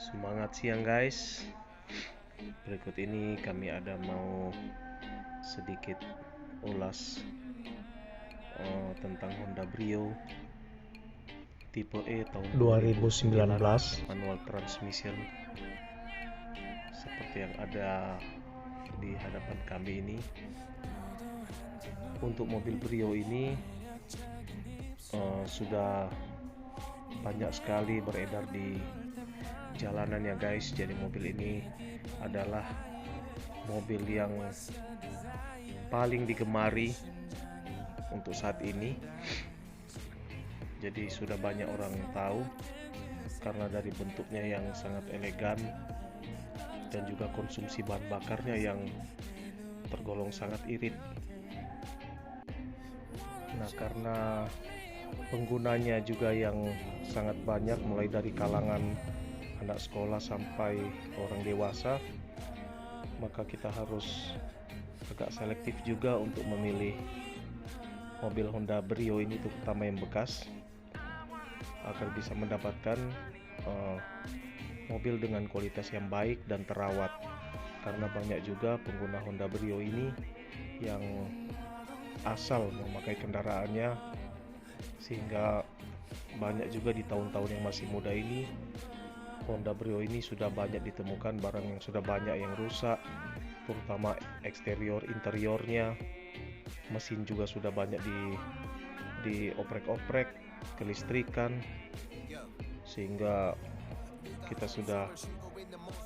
Semangat siang guys. Berikut ini kami ada mau sedikit ulas tentang Honda Brio tipe E tahun 2009 manual transmission. Seperti yang ada di hadapan kami ini. Untuk mobil Brio ini sudah banyak sekali beredar di jalanan ya guys. Jadi mobil ini adalah mobil yang paling digemari untuk saat ini. Jadi sudah banyak orang tahu karena dari bentuknya yang sangat elegan dan juga konsumsi bahan bakarnya yang tergolong sangat irit. Nah, karena penggunanya juga yang sangat banyak, mulai dari kalangan anak sekolah sampai orang dewasa, maka kita harus agak selektif juga untuk memilih mobil Honda Brio ini, terutama yang bekas, agar bisa mendapatkan mobil dengan kualitas yang baik dan terawat. Karena banyak juga pengguna Honda Brio ini yang asal memakai kendaraannya, sehingga banyak juga di tahun-tahun yang masih muda ini Honda Brio ini sudah banyak ditemukan barang yang sudah banyak yang rusak, terutama eksterior interiornya. Mesin juga sudah banyak dioprek-oprek, kelistrikan, sehingga kita sudah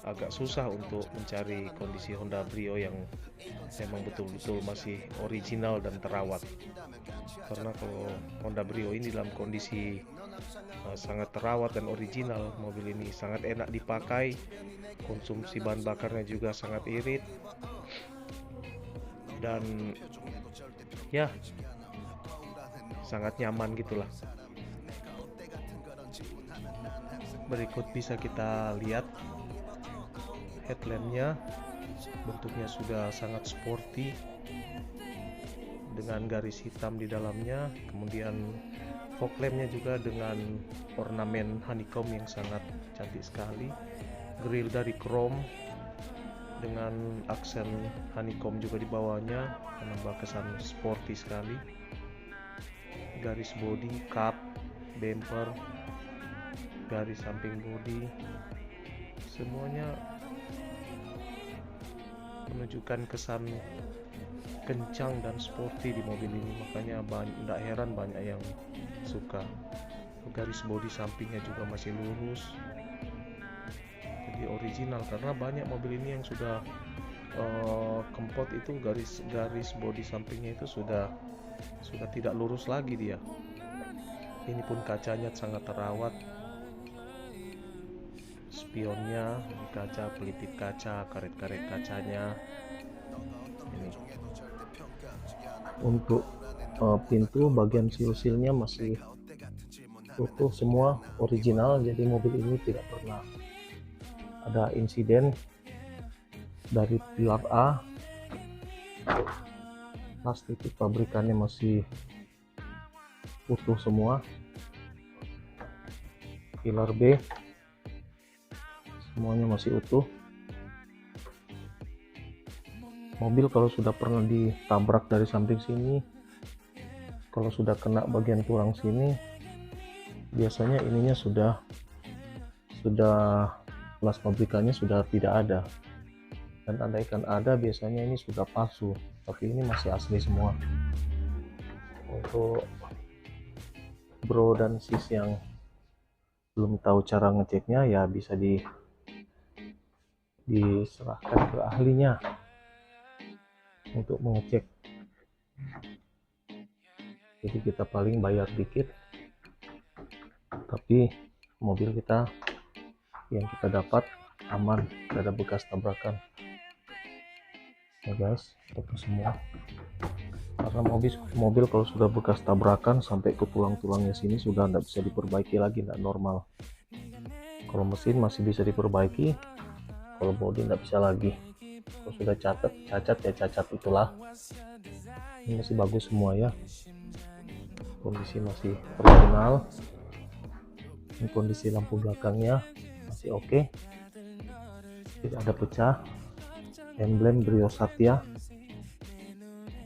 agak susah untuk mencari kondisi Honda Brio yang memang betul-betul masih original dan terawat. Karena kalau Honda Brio ini dalam kondisi sangat terawat dan original, mobil ini sangat enak dipakai, konsumsi bahan bakarnya juga sangat irit, dan ya sangat nyaman gitulah. Berikut bisa kita lihat headlampnya, bentuknya sudah sangat sporty dengan garis hitam di dalamnya. Kemudian fog lampnya juga dengan ornamen honeycomb yang sangat cantik sekali. Grill dari chrome dengan aksen honeycomb juga di bawahnya, menambah kesan sporty sekali. Garis bodi, kap, bumper, garis samping bodi, semuanya menunjukkan kesan kencang dan sporty di mobil ini. Makanya tidak heran banyak yang suka. Garis bodi sampingnya juga masih lurus, jadi original. Karena banyak mobil ini yang sudah kempot itu garis bodi sampingnya itu sudah tidak lurus lagi dia. Ini pun kacanya sangat terawat, spionnya, kaca, pelipis kaca, karet-karet kacanya. Ini untuk pintu bagian sil-silnya masih utuh semua, original. Jadi mobil ini tidak pernah ada insiden. Dari pilar A, plastik pabrikannya masih utuh semua. Pilar B semuanya masih utuh. Mobil kalau sudah pernah ditabrak dari samping sini, kalau sudah kena bagian tulang sini, biasanya ininya sudah kelas pabrikannya sudah tidak ada. Dan andaikan ada, biasanya ini sudah palsu, tapi ini masih asli semua. Untuk bro dan sis yang belum tahu cara ngeceknya, ya bisa diserahkan ke ahlinya untuk mengecek. Jadi kita paling bayar dikit, tapi mobil kita yang kita dapat aman, tidak ada bekas tabrakan ya guys. Itu semua karena mobil kalau sudah bekas tabrakan sampai ke tulang-tulangnya sini sudah tidak bisa diperbaiki lagi, tidak normal. Kalau mesin masih bisa diperbaiki, kalau bodi tidak bisa lagi. Kalau sudah cacat ya cacat itulah. Ini masih bagus semua ya, kondisi masih original. Ini kondisi lampu belakangnya, masih oke, tidak ada pecah. Emblem Brio Satya,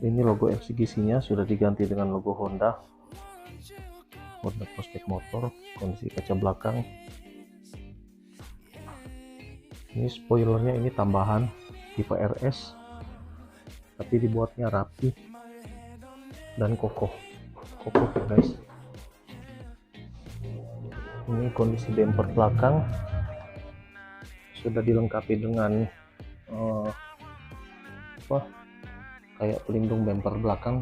ini logo MCGC nya sudah diganti dengan logo Honda Prospect Motor. Kondisi kaca belakang, ini spoilernya ini tambahan tipe RS, tapi dibuatnya rapi dan kokoh ya guys. Ini kondisi bumper belakang sudah dilengkapi dengan kayak pelindung bumper belakang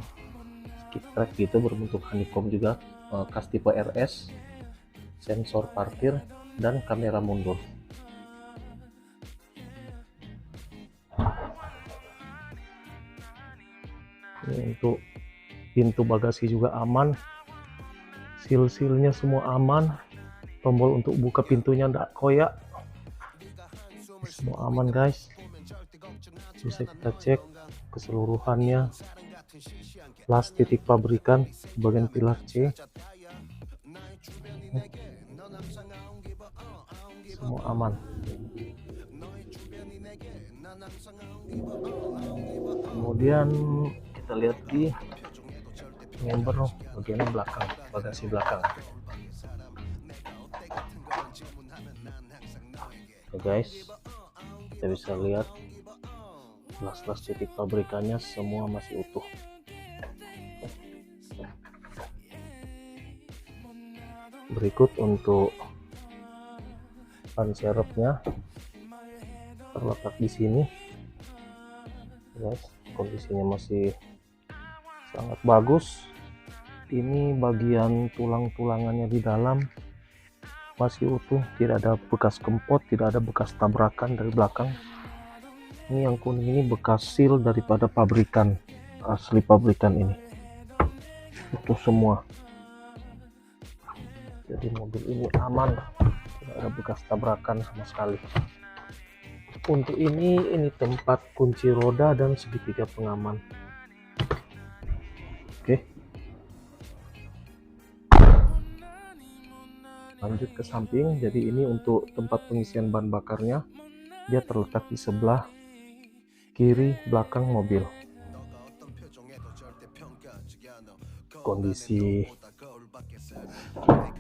skid track gitu berbentuk honeycomb juga, kas tipe RS, sensor parkir dan kamera mundur. Ini untuk pintu bagasi juga aman, seal-sealnya semua aman, tombol untuk buka pintunya tidak koyak, semua aman guys. Bisa kita cek keseluruhannya. Las titik pabrikan bagian pilar C, semua aman. Kemudian kita lihat di member bagian belakang, bagasi belakang. Oke guys, kita bisa lihat las-las titik pabrikannya semua masih utuh. Berikut untuk ban serepnya terletak di sini guys, kondisinya masih sangat bagus. Ini bagian tulang-tulangannya di dalam masih utuh, tidak ada bekas kempot, tidak ada bekas tabrakan dari belakang. Ini yang kuning ini bekas seal daripada pabrikan, asli pabrikan ini utuh semua. Jadi mobil ini aman, tidak ada bekas tabrakan sama sekali. Untuk ini tempat kunci roda dan segitiga pengaman. Oke, lanjut ke samping. Jadi ini untuk tempat pengisian bahan bakarnya, dia terletak di sebelah kiri belakang mobil. Kondisi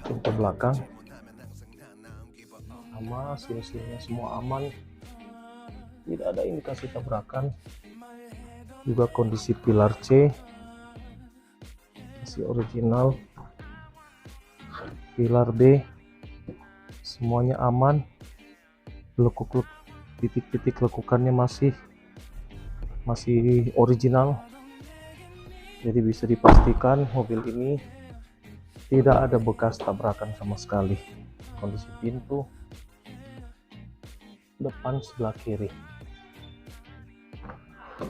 pintu belakang sama, seal-sealnya semua aman, tidak ada indikasi tabrakan. Juga kondisi pilar C masih original, pilar B semuanya aman, lekuk titik-titik lekukannya masih original. Jadi bisa dipastikan mobil ini tidak ada bekas tabrakan sama sekali. Kondisi pintu depan sebelah kiri,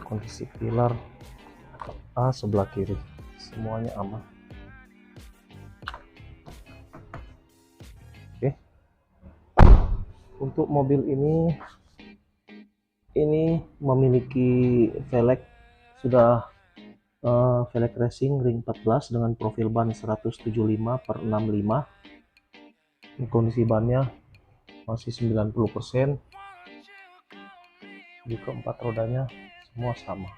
kondisi pilar A sebelah kiri, semuanya aman. Oke, untuk mobil ini memiliki velg, sudah velg racing ring 14 dengan profil ban 175/65. Ini kondisi bannya masih 90%. Di keempat rodanya semua sama.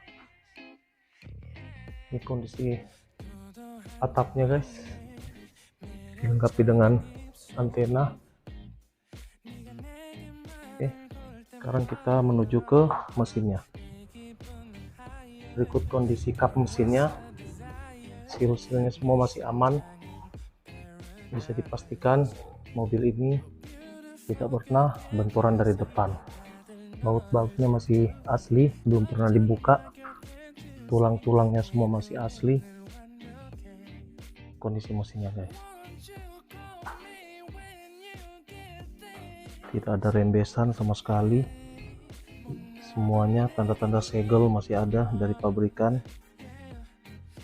Ini kondisi atapnya guys, dilengkapi dengan antena. Oke, sekarang kita menuju ke mesinnya. Berikut kondisi kap mesinnya, seal-sealnya semua masih aman. Bisa dipastikan mobil ini tidak pernah benturan dari depan. Baut-bautnya masih asli, belum pernah dibuka. Tulang-tulangnya semua masih asli. Kondisi mesinnya guys, tidak ada rembesan sama sekali. Semuanya tanda-tanda segel masih ada dari pabrikan.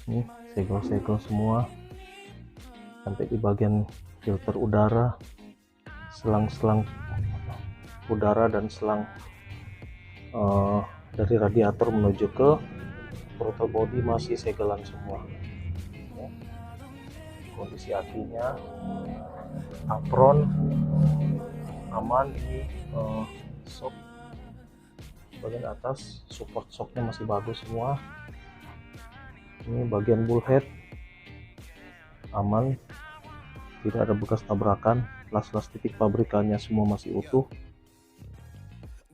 Nih, segel-segel semua sampai di bagian filter udara, selang-selang udara dan selang dari radiator menuju ke throttle body masih segelan semua. Kondisi akinya, apron aman. Ini shock bagian atas, support shocknya masih bagus semua. Ini bagian bullhead aman, tidak ada bekas tabrakan, las-las titik pabrikannya semua masih utuh.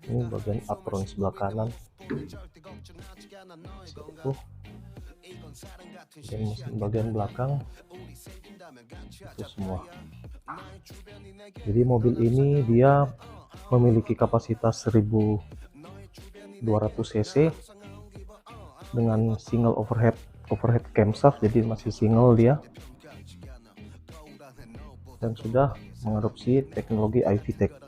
Ini bagian apron sebelah kanan masih utuh, dan bagian belakang itu semua. Jadi mobil ini dia memiliki kapasitas 1200 cc dengan single overhead camshaft, jadi masih single dia, dan sudah mengadopsi teknologi iVTEC.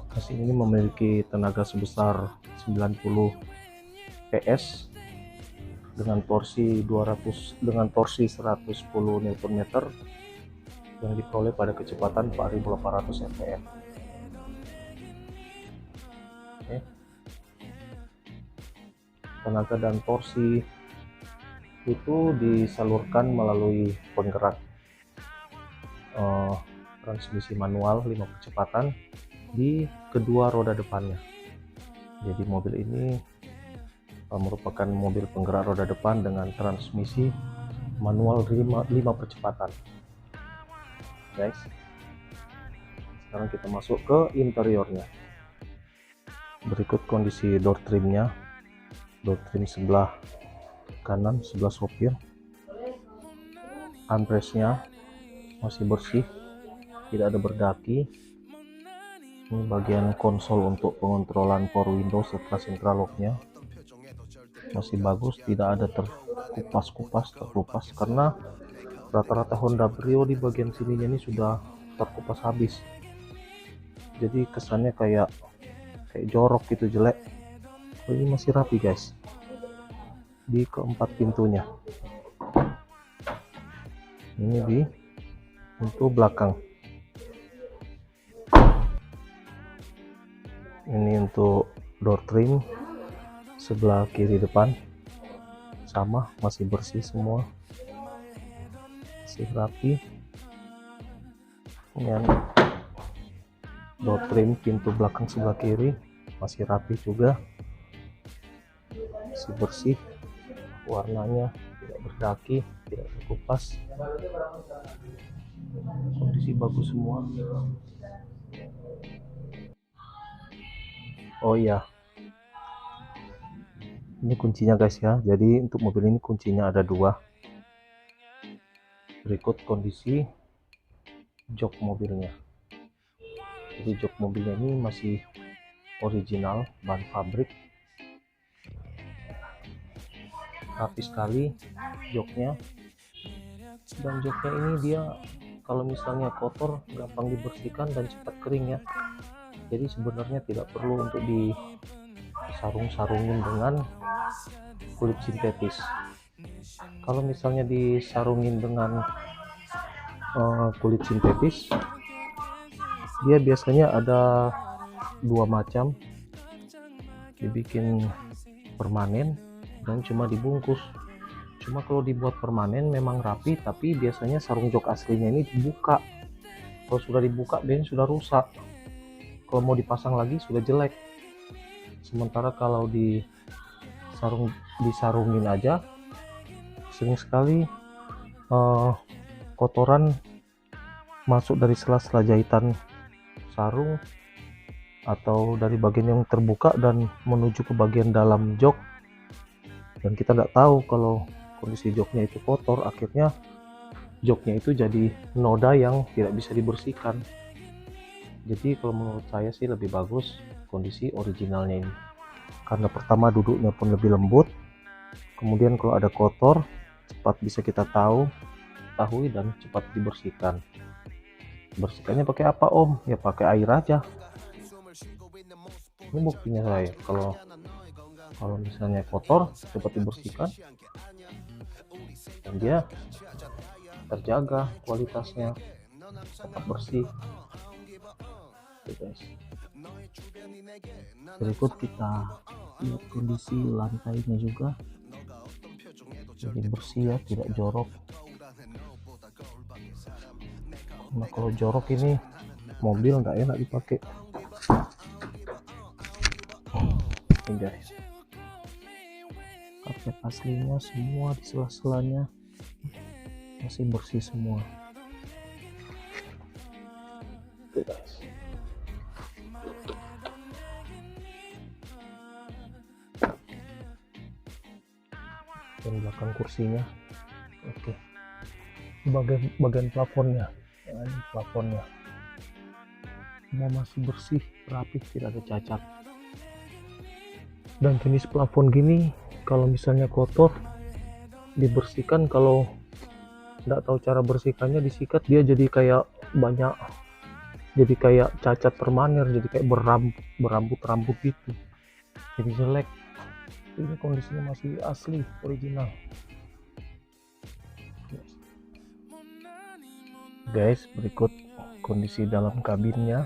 Mesin ini memiliki tenaga sebesar 90 PS dengan torsi 110 Nm yang diperoleh pada kecepatan 4.800 rpm. Oke. Tenaga dan torsi itu disalurkan melalui penggerak transmisi manual 5 kecepatan di kedua roda depannya. Jadi mobil ini merupakan mobil penggerak roda depan dengan transmisi manual 5 percepatan. Guys, sekarang kita masuk ke interiornya. Berikut kondisi door trimnya. Door trim sebelah kanan, sebelah sopir. Armrestnya masih bersih, tidak ada berdaki. Ini bagian konsol untuk pengontrolan power window serta central locknya masih bagus, tidak ada terkelupas karena rata-rata Honda Brio di bagian sininya ini sudah terkupas habis, jadi kesannya kayak jorok gitu, jelek. Ini masih rapi guys di keempat pintunya. Ini di pintu belakang. Ini untuk door trim sebelah kiri depan, sama masih bersih semua, masih rapi. Dan door trim pintu belakang sebelah kiri masih rapi juga, masih bersih, warnanya tidak berdaki, tidak terkupas, kondisi bagus semua. Oh iya, ini kuncinya guys ya. Jadi untuk mobil ini kuncinya ada 2. Berikut kondisi jok mobilnya. Jadi jok mobilnya ini masih original, ban pabrik, rapi sekali joknya. Dan joknya ini dia kalau misalnya kotor gampang dibersihkan dan cepat kering ya. Jadi sebenarnya tidak perlu untuk disarung-sarungin dengan kulit sintetis. Kalau misalnya disarungin dengan kulit sintetis, dia biasanya ada 2 macam, dibikin permanen dan cuma dibungkus. Cuma kalau dibuat permanen memang rapi, tapi biasanya sarung jok aslinya ini dibuka. Kalau sudah dibuka biasanya sudah rusak, kalau mau dipasang lagi sudah jelek. Sementara kalau disarungin aja, sering sekali kotoran masuk dari sela-sela jahitan sarung atau dari bagian yang terbuka dan menuju ke bagian dalam jok, dan kita nggak tahu kalau kondisi joknya itu kotor. Akhirnya joknya itu jadi noda yang tidak bisa dibersihkan. Jadi kalau menurut saya sih lebih bagus kondisi originalnya ini, karena pertama duduknya pun lebih lembut, kemudian kalau ada kotor cepat bisa kita ketahui dan cepat dibersihkan. Bersihkannya pakai apa om? Ya pakai air aja. Ini buktinya saya, kalau misalnya kotor cepat dibersihkan dan dia terjaga kualitasnya, tetap bersih. Oke guys, berikut kita lihat kondisi lantainya juga, jadi bersih ya, tidak jorok. Nah kalau jorok ini mobil nggak enak dipakai. Ini guys, karpet aslinya semua di sela-selanya masih bersih semua. Oke guys, dan belakang kursinya. Oke, bagian plafonnya, nah, ini plafonnya semua masih bersih, rapi, tidak ada cacat. Dan jenis plafon gini kalau misalnya kotor dibersihkan, kalau nggak tahu cara bersihkannya, disikat dia jadi kayak banyak, jadi kayak cacat permanen, jadi kayak berambut-rambut gitu, jadi jelek. Ini kondisinya masih asli original guys. Berikut kondisi dalam kabinnya.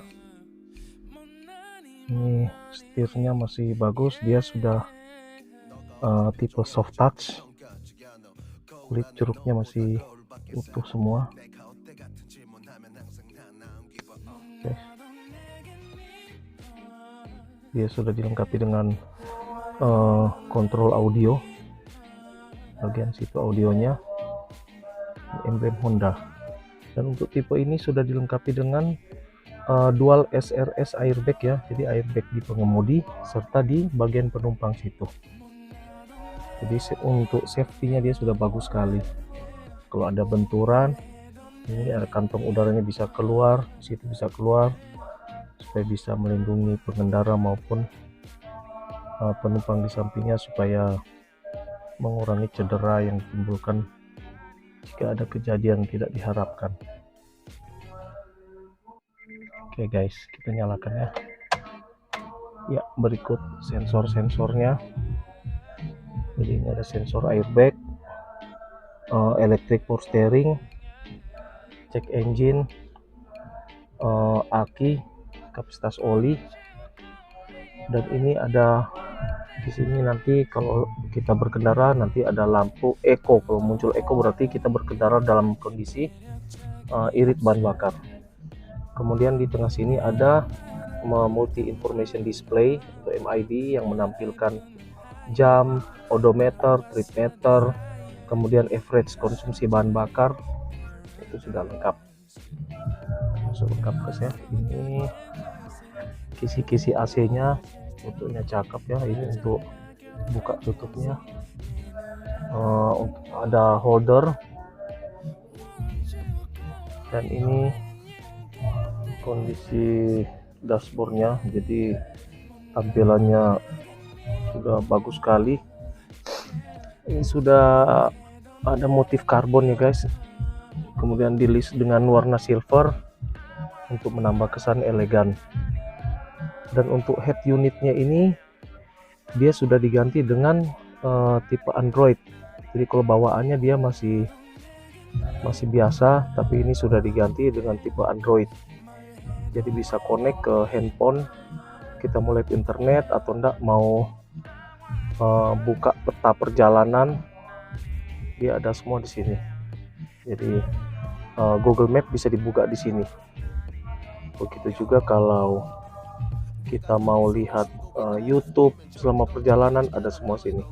Ini setirnya masih bagus, dia sudah tipe soft touch, kulit jeruknya masih utuh semua. Okay. Dia sudah dilengkapi dengan kontrol audio, bagian situ audionya, emblem Honda. Dan untuk tipe ini sudah dilengkapi dengan dual SRS airbag ya, jadi airbag di pengemudi serta di bagian penumpang situ. Jadi untuk safety-nya dia sudah bagus sekali. Kalau ada benturan, ini ada kantong udaranya bisa keluar, situ bisa keluar, supaya bisa melindungi pengendara maupun penumpang di sampingnya, supaya mengurangi cedera yang ditimbulkan jika ada kejadian tidak diharapkan. Oke guys, kita nyalakan ya. Ya, berikut sensor-sensornya. Jadi ini ada sensor airbag, electric power steering, cek engine, aki, kapasitas oli. Dan ini ada di sini nanti kalau kita berkendara nanti ada lampu eco. Kalau muncul eco berarti kita berkendara dalam kondisi irit bahan bakar. Kemudian di tengah sini ada multi information display atau MID yang menampilkan jam, odometer, trip meter, kemudian average konsumsi bahan bakar. Itu sudah lengkap. Masuk lengkap guys ya. Ini kisi-kisi AC-nya, bentuknya cakep ya. Ini untuk buka tutupnya. Ada holder. Dan ini kondisi dashboardnya, jadi tampilannya sudah bagus sekali. Ini sudah ada motif karbon ya guys, kemudian di list dengan warna silver untuk menambah kesan elegan. Dan untuk head unitnya ini dia sudah diganti dengan tipe Android, jadi kalau bawaannya dia masih biasa, tapi ini sudah diganti dengan tipe Android. Jadi bisa connect ke handphone, kita mau lihat internet atau enggak mau buka peta perjalanan, dia ada semua di sini. Jadi Google Map bisa dibuka di sini. Begitu juga kalau kita mau lihat YouTube selama perjalanan, ada semua sini.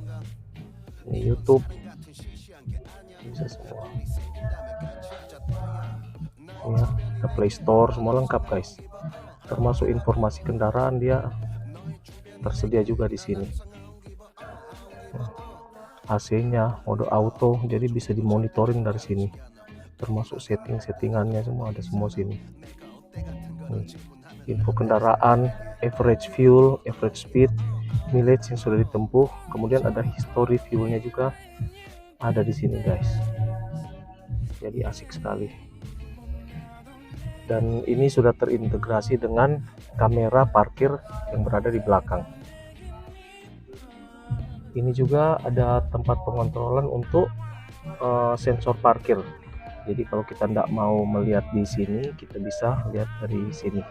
Ini YouTube bisa semua. Ya, ada Play Store, semua lengkap guys. Termasuk informasi kendaraan dia tersedia juga di sini. AC-nya mode auto, jadi bisa dimonitoring dari sini. Termasuk settingannya semua ada semua sini. Info kendaraan, average fuel, average speed, mileage yang sudah ditempuh, kemudian ada history fuelnya juga ada di sini guys. Jadi asik sekali. Dan ini sudah terintegrasi dengan kamera parkir yang berada di belakang. Ini juga ada tempat pengontrolan untuk sensor parkir. Jadi kalau kita tidak mau melihat di sini, kita bisa lihat dari sini.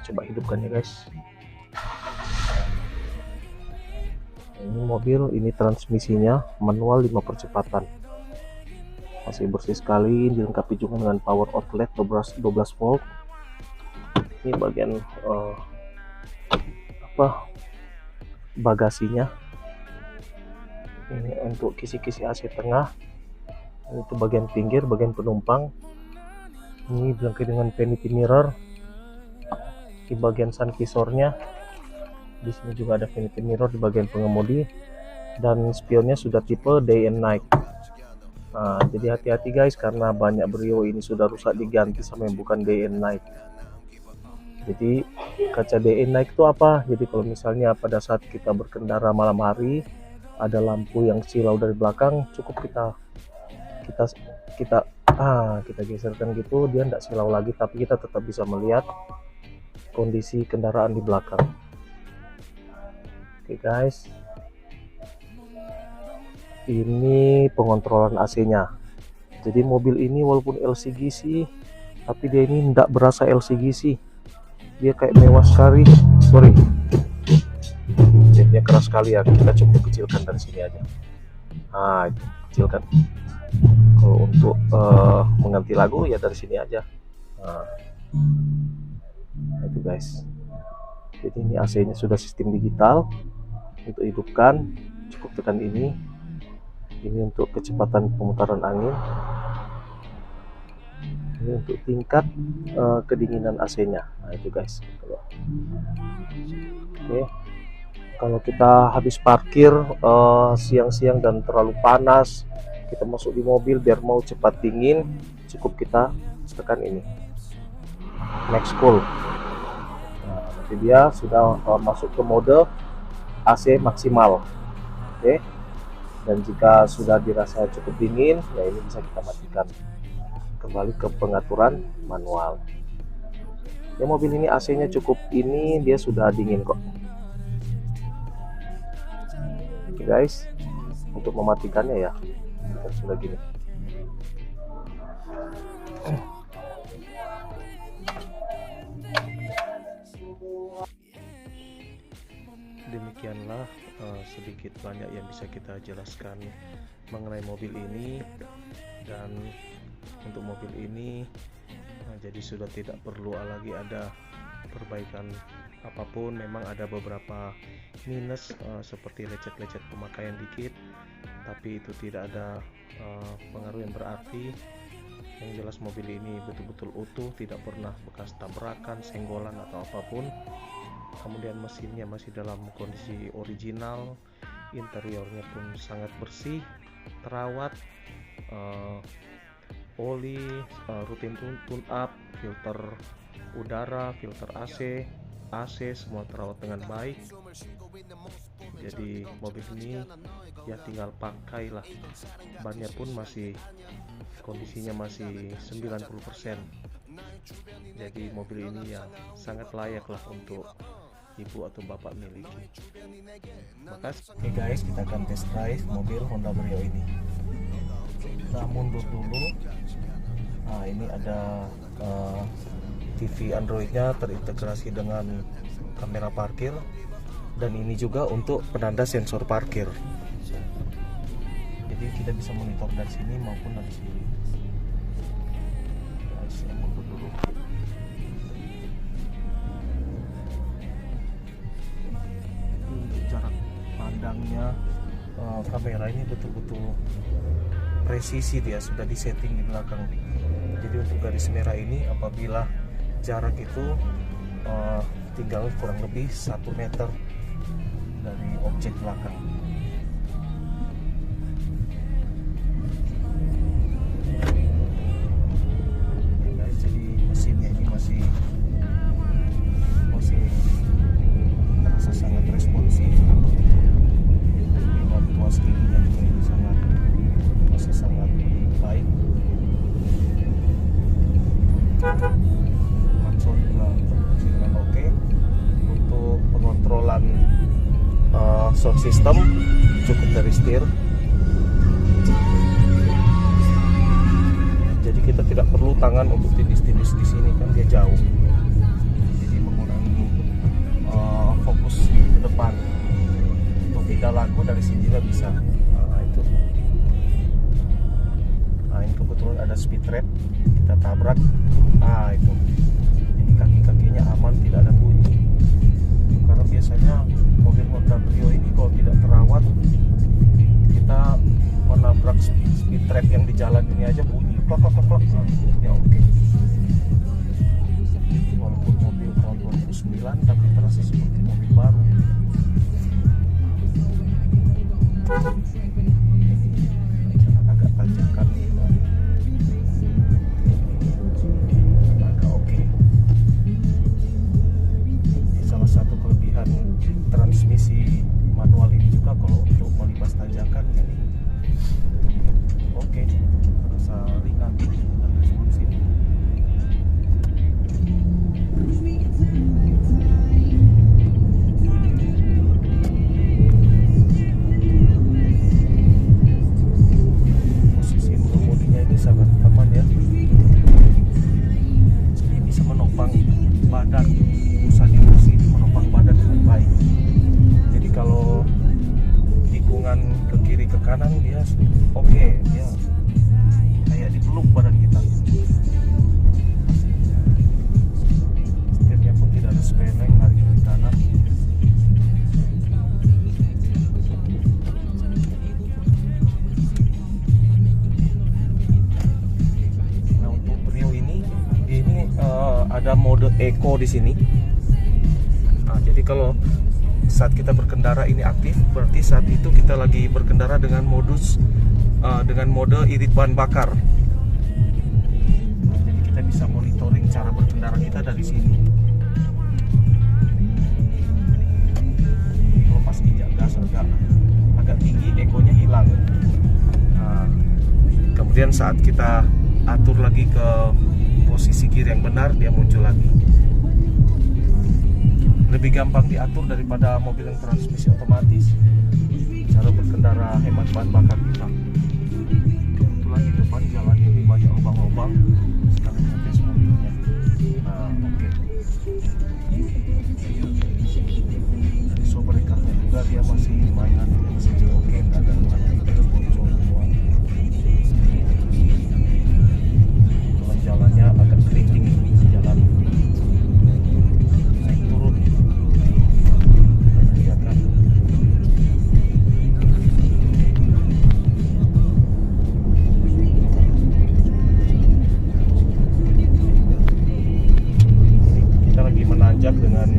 Coba hidupkan ya guys. Ini mobil, ini transmisinya manual 5 percepatan. masih bersih sekali, dilengkapi juga dengan power outlet 12 volt. Ini bagian bagasinya, ini untuk kisi-kisi AC tengah, itu bagian pinggir, bagian penumpang. Ini dilengkapi dengan vanity mirror di bagian sun visornya. Di sini juga ada vanity mirror di bagian pengemudi, dan spionnya sudah tipe day and night. Nah, jadi hati-hati guys, karena banyak Brio ini sudah rusak diganti sama yang bukan day and night. Jadi kaca day and night itu apa? Jadi kalau misalnya pada saat kita berkendara malam hari ada lampu yang silau dari belakang, cukup kita geserkan gitu, dia tidak silau lagi, tapi kita tetap bisa melihat kondisi kendaraan di belakang. Oke guys, ini pengontrolan AC-nya. Jadi mobil ini walaupun LCGC, tapi dia ini tidak berasa LCGC. Dia kayak mewah sekali. Sorry, jetnya keras sekali ya. Kita coba kecilkan dari sini aja. Nah, itu kecilkan. Kalau untuk mengganti lagu ya dari sini aja. Nah, itu guys. Jadi ini AC-nya sudah sistem digital. Untuk hidupkan, cukup tekan ini. Ini untuk kecepatan pemutaran angin. Ini untuk tingkat kedinginan AC-nya. Nah itu guys. Oke. Kalau kita habis parkir siang-siang dan terlalu panas, kita masuk di mobil biar mau cepat dingin, cukup kita tekan ini, Max Cool. Nah, nanti dia sudah masuk ke mode AC maksimal. Oke. Dan jika sudah dirasa cukup dingin, ya ini bisa kita matikan. Kembali ke pengaturan manual. Ya, mobil ini AC-nya cukup ini, dia sudah dingin kok. Oke guys, untuk mematikannya ya kita sudah gini. Demikianlah sedikit banyak yang bisa kita jelaskan mengenai mobil ini. Dan untuk mobil ini jadi sudah tidak perlu lagi ada perbaikan apapun. Memang ada beberapa minus seperti lecet-lecet pemakaian dikit, tapi itu tidak ada pengaruh yang berarti. Yang jelas mobil ini betul-betul utuh, tidak pernah bekas tabrakan, senggolan atau apapun. Kemudian mesinnya masih dalam kondisi original, interiornya pun sangat bersih, terawat, oli rutin tune up, filter udara, filter AC semua terawat dengan baik. Jadi mobil ini ya tinggal pakai lah. Bannya pun masih kondisinya masih 90%. Jadi mobil ini ya sangat layak lah untuk ibu atau bapak miliki. Makasih. Oke guys, kita akan test drive mobil Honda Brio ini. Kita mundur dulu. Nah, ini ada TV Android-nya terintegrasi dengan kamera parkir, dan ini juga untuk penanda sensor parkir. Jadi kita bisa monitor dari sini maupun dari sini. Guys, saya mundur dulu. Untuk jarak pandangnya, kamera ini betul-betul presisi, dia sudah disetting di belakang. Jadi untuk garis merah ini apabila jarak itu tinggal kurang lebih 1 meter dari objek belakang. Guys, jadi mesinnya ini masih terasa sangat responsif. Tuas giginya juga ini masih sangat baik. Maksud juga berfungsi dengan oke. Untuk pengontrolan sound system cukup dari setir. Jadi kita tidak perlu tangan untuk tindis-tindis di sini, kan dia jauh. Jadi mengurangi fokus ke depan. Untuk pindah lagu dari sini juga bisa. Nah, itu. Nah, Nah ini kebetulan ada speed trap, kita tabrak. Nah itu, ini kaki-kakinya aman, tidak ada bunyi. Karena biasanya mobil Honda Brio ini kalau tidak terawat, kita menabrak speed trap yang di jalan ini aja bunyi klak klak klak klak. Nah, ya oke. Walaupun mobil tahun 2009 tapi terasa seperti mobil baru. Agak tanjakan gitu. Agak oke. Salah satu kelebihan transmisi manual ini juga kalau untuk melibas tanjakan ini oke, terasa ringan dan responsif. Posisi mengemudinya ini sangat aman ya, jadi bisa menopang badan, usah di kursi ini menopang badan dengan baik. Jadi kalau tikungan ke kiri ke kanan dia oke, dia kayak dipeluk badan kita. Setirnya pun tidak ada speleng hari kiri kanan. Nah untuk Brio ini ada mode Eco di sini. Nah, jadi kalau saat kita berkendara ini aktif, berarti saat itu kita lagi berkendara dengan mode irit bahan bakar. Nah, jadi kita bisa monitoring cara berkendara kita dari sini. Kalau pas injak gas agak tinggi, egonya hilang. Nah, kemudian saat kita atur lagi ke posisi gear yang benar, dia muncul lagi. Lebih gampang diatur daripada mobil yang transmisi otomatis. Cara berkendara hemat bahan bakar kita. Kebetulan di depan jalan ini banyak lubang-lubang, sekalian ngetes mobilnya. Nah oke. Dari sobrekarnya juga dia masih mainan, masih oke, ada bocor semua. Jalannya agak keriting, jalan naik turun. Kita lagi menanjak dengan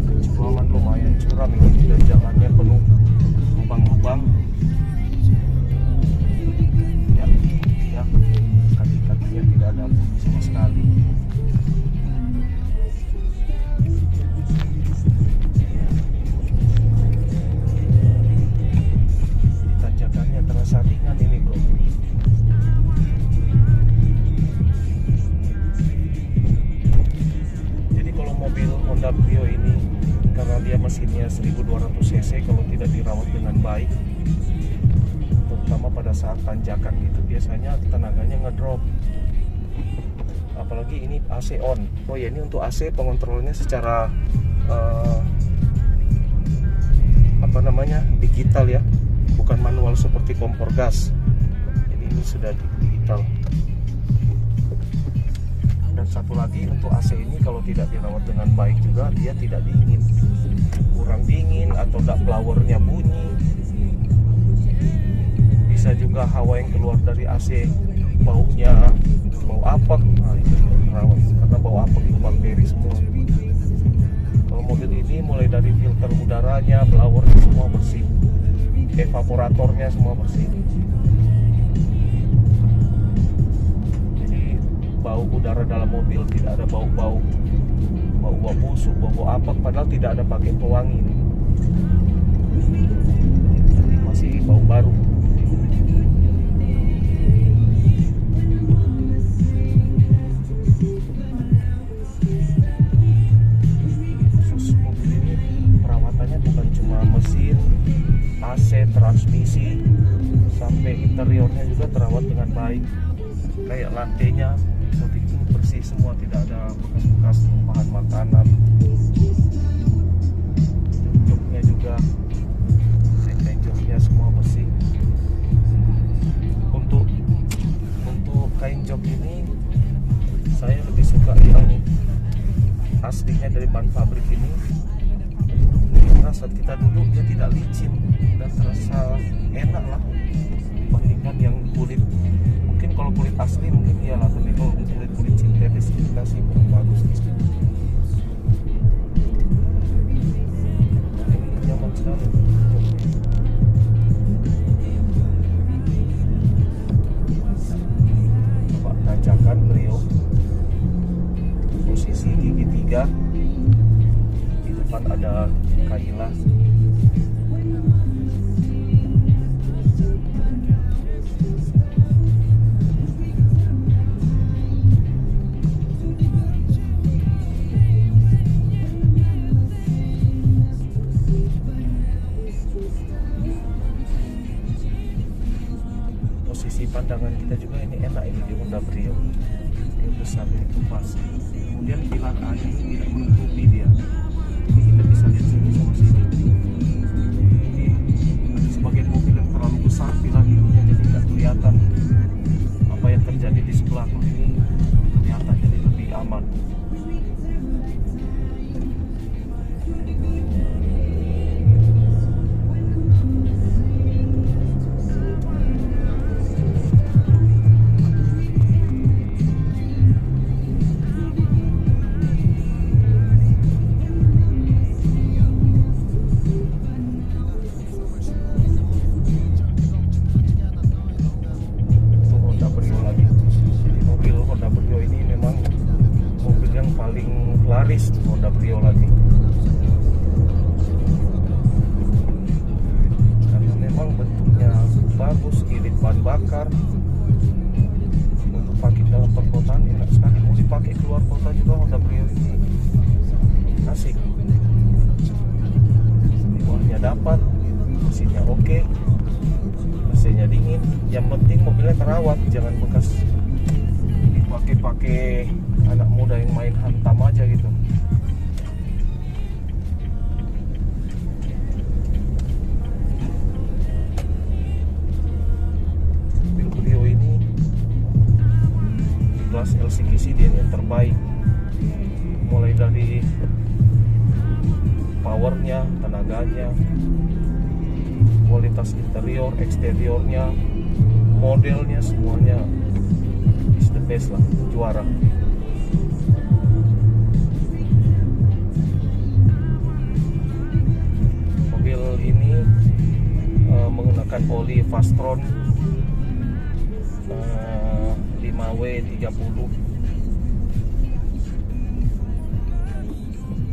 kecurangan lumayan curam ini, dan jalannya penuh lubang-lubang. Ya, kaki-kakinya tidak ada bunyi sama sekali. Tanjakannya terasa ringan ini bro. Jadi kalau mobil Honda Brio ini, karena dia mesinnya 1200 cc, kalau tidak dirawat dengan baik, terutama pada saat tanjakan itu biasanya tenaganya ngedrop. Apalagi ini AC on. Oh ya, ini untuk AC pengontrolnya secara digital ya, bukan manual seperti kompor gas. Jadi ini sudah digital. Dan satu lagi, untuk AC ini kalau tidak dirawat dengan baik juga, dia tidak dingin, kurang dingin, atau blowernya bunyi. Bisa juga hawa yang keluar dari AC baunya bau apek. Nah itu terawat, karena bau apek itu bakteri semua. Kalau mobil ini mulai dari filter udaranya, blowernya semua bersih, evaporatornya semua bersih. Jadi bau udara dalam mobil tidak ada bau busuk, bau apek, padahal tidak ada pakai pewangi ini. Jadi masih bau baru. Bukan cuma mesin, AC, transmisi, sampai interiornya juga terawat dengan baik. Kayak lantainya bisa bersih semua, tidak ada bekas-bekas tumpahan makanan. Joknya juga, joknya semua bersih. Untuk aslinya dari ban pabrik ini saat kita duduk dia tidak licin dan terasa enak lah dibandingkan yang kulit. Mungkin kalau kulit asli mungkin iyalah, tapi kalau kulit sintetis kita sih kurang bagus gitu. Ini nyaman sekali. Coba tanjakan Brio, posisi gigi 3, di depan ada Kaila. Posisi pandangan kita juga ini enak ini di Honda Brio, dia besar, itu pas. Kemudian pilar A ini tidak menutupi dia. Ini kita bisa lihat sini sama sini. Ini ada sebagian mobil yang terlalu besar pilar ininya, jadi tidak kelihatan apa yang terjadi di sebelah ini, kelihatan jadi lebih aman. Laris Honda Brio lagi karena memang bentuknya bagus, irit bahan bakar untuk pakai dalam perkotaan enak sekali. Mau dipakai keluar kota juga Honda Brio ini asik. Bawahnya dapat, mesinnya oke, mesinnya dingin. Yang penting mobilnya terawat, jangan bekas dipakai anak muda yang main hantam aja gitu. Mobil Brio ini di kelas LCGC dia yang terbaik, mulai dari powernya, tenaganya, kualitas interior, eksteriornya, modelnya, semuanya is the best lah, juara. Ini menggunakan oli Fastron 5W30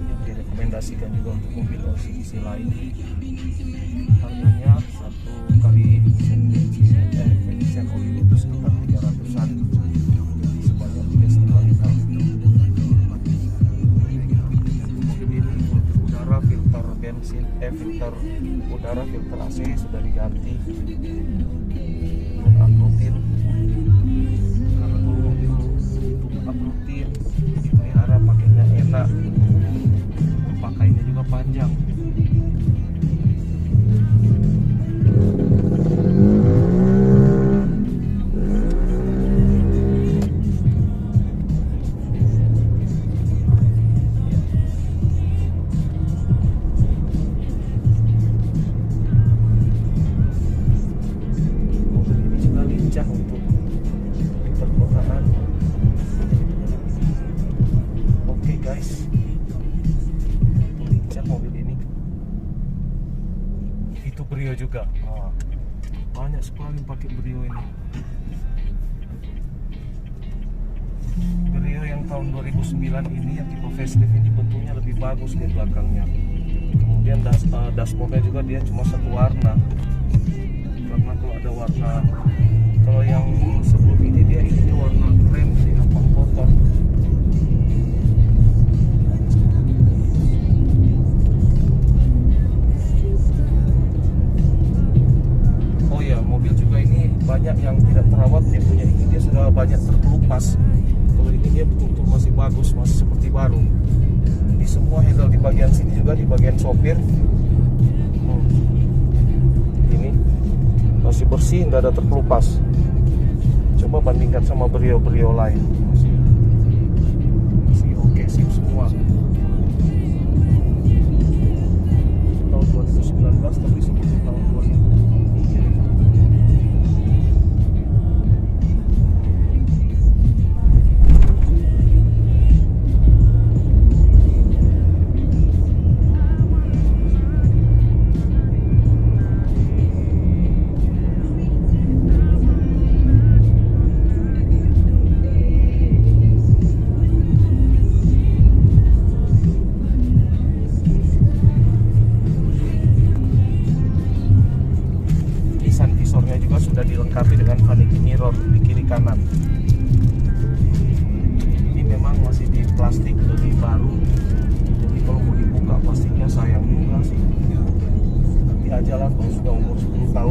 yang direkomendasikan juga untuk mobil LCGC lain. Harganya 1 kali pengisian oli itu sekitar 300-an, sebanyak 3,5 liter. Filter bensin, filter udara, filter AC sudah diganti, tune up rutin, karena kalau mobil tune up rutin dipelihara, pakainya enak, pakainya juga panjang. Untuk di perkotaan. Oke guys, lincah mobil ini. Itu Brio juga. Banyak sekali pakai Brio ini. Brio yang tahun 2009 ini yang tipe facelift ini bentuknya lebih bagus di belakangnya. Kemudian dashboardnya juga dia cuma satu warna, karena kalau ada warna, kalau yang sebelum ini dia warna krem, jadi gampang kotor. Oh ya, mobil juga ini banyak yang tidak terawat, dia punya ini dia sudah banyak terkelupas. Kalau ini dia betul-betul masih bagus, masih seperti baru. Di semua handle di bagian sini juga, di bagian sopir ini masih bersih, nggak ada terkelupas. Coba bandingkan sama Brio lain, masih oke sih semua.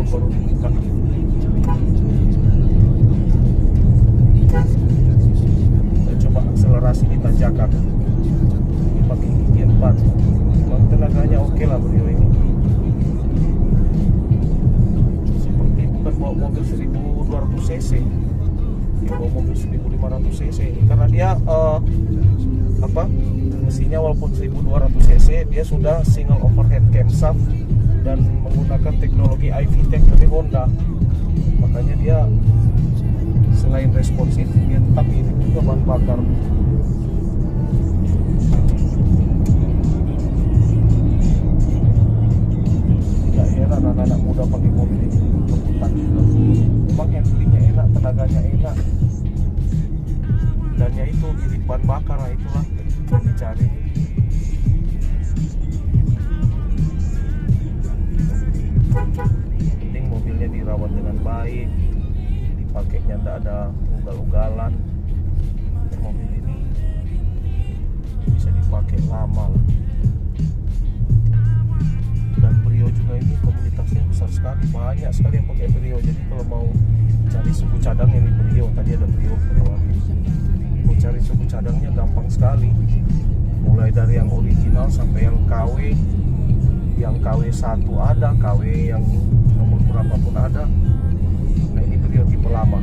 baru dibuka. Kita coba akselerasi ditanjakan pakai gigi 4. Memang tenaganya oke lah Brio ini. Seperti bukan bawa mobil 1200 cc, dia bawa mobil 1500 cc ini, karena dia mesinnya walaupun 1200 cc dia sudah single overhead camshaft dan menggunakan teknologi iVTEC dari Honda. Makanya dia selain responsif, dia tetap irit juga bahan bakar. Tidak heran anak-anak muda pakai mobil ini rebutan. Memang handlingnya enak, tenaganya enak, dan ya itu irit bahan bakar, nah itulah yang dicari. Penting mobilnya dirawat dengan baik, dipakainya tidak ada ugal-ugalan. Mobil ini bisa dipakai lama lah. Dan Brio juga ini komunitasnya besar sekali, banyak sekali yang pakai Brio. Jadi kalau mau cari suku cadang ini Brio, tadi ada Brio lewati. Mau cari suku cadangnya gampang sekali, mulai dari yang original sampai yang KW. Yang KW1 ada, KW yang nomor berapapun ada. Nah ini Brio tipe lama.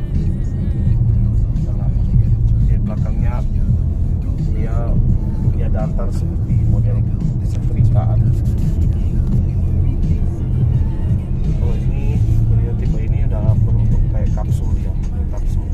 Di belakangnya dia punya datar seperti model setrikaan. Oh ini Brio tipe ini udah berbentuk kayak kapsul ya, kapsul.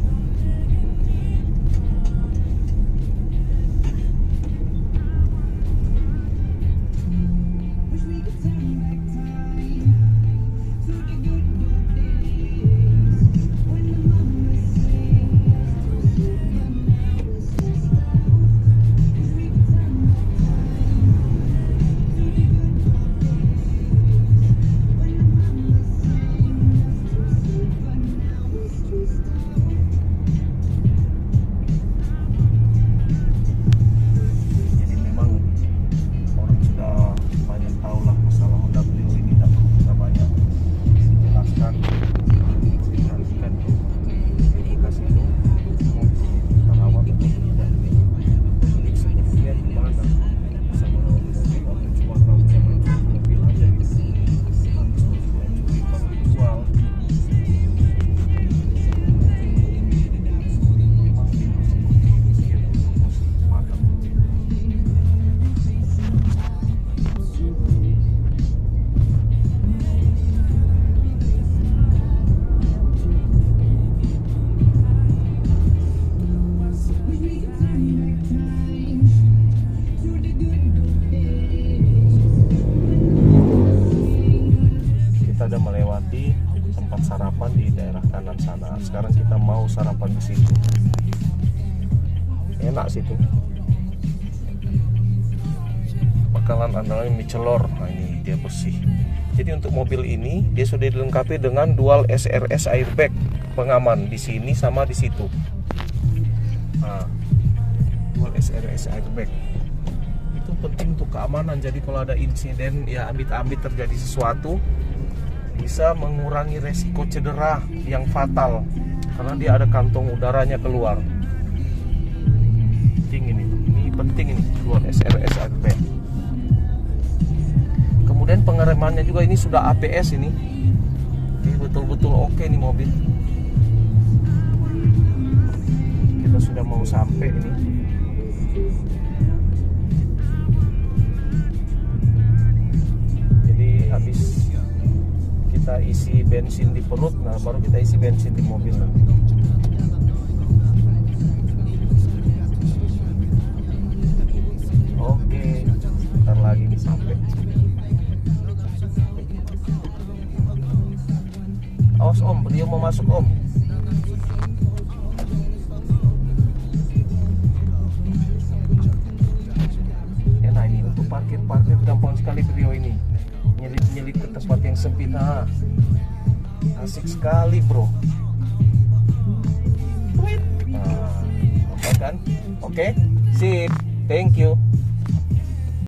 Udah melewati tempat sarapan di daerah kanan sana. Sekarang kita mau sarapan di situ. Enak situ. Bakalan andalan mie celor. Nah ini dia bersih. Jadi untuk mobil ini dia sudah dilengkapi dengan dual SRS airbag pengaman di sini sama di situ. Nah, dual SRS airbag itu penting untuk keamanan. Jadi kalau ada insiden ya amit-amit terjadi sesuatu, bisa mengurangi resiko cedera yang fatal karena dia ada kantong udaranya keluar. Penting ini penting ini keluar SRS airbag. Kemudian pengeremannya juga ini sudah ABS ini. Ini betul-betul oke nih mobil. Kita sudah mau sampai ini. Jadi habis kita isi bensin di perut, nah baru kita isi bensin di mobil nanti. Oke, bentar lagi nih sampai. Awas om, Brio mau masuk om. Ya nah ini untuk parkir gampang sekali Brio ini. Nyelip ke tempat yang sempit, nah asik sekali bro. Nah, apa kan? Oke, sip, thank you.